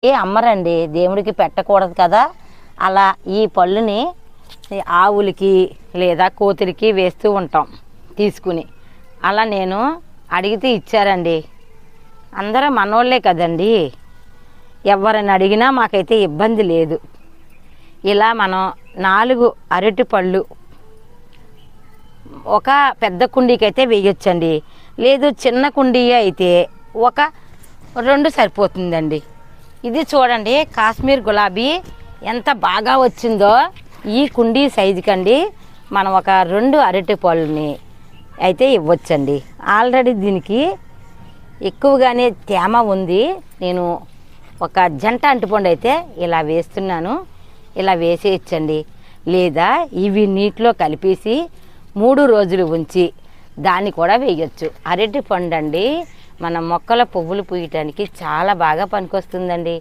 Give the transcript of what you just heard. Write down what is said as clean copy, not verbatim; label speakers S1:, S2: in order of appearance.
S1: అమ్మరండి, దేవుడికి పెట్టకూడదు కదా. అలా ఈ పళ్ళుని ఆవులకి లేదా కోతులకి వేస్తూ ఉంటాం తీసుకుని. అలా నేను అడిగితే ఇచ్చారండి. అందరూ మనోళ్ళే కదండి, ఎవరిని అడిగినా మాకైతే ఇబ్బంది లేదు. ఇలా మనం 4 అరటి పళ్ళు ఒక పెద్ద కుండీకి అయితే వేయొచ్చండి. లేదు చిన్న కుండీ అయితే ఒక 2 సరిపోతుందండి. ఇది చూడండి, కాశ్మీర్ గులాబీ ఎంత బాగా వచ్చిందో. ఈ కుండీ సైజుకండి మనం ఒక 2 అరటి పళ్ళని అయితే ఇవ్వచ్చండి. ఆల్రెడీ దీనికి ఎక్కువగానే తేమ ఉంది. నేను ఒక జంట అంటుపండు అయితే ఇలా వేస్తున్నాను. ఇలా వేసేయచ్చండి. లేదా ఇవి నీటిలో కలిపేసి 3 రోజులు ఉంచి దాన్ని కూడా వేయచ్చు. అరటి పండు అండి మన మొక్కల పువ్వులు పూయటానికి చాలా బాగా పనికొస్తుందండి.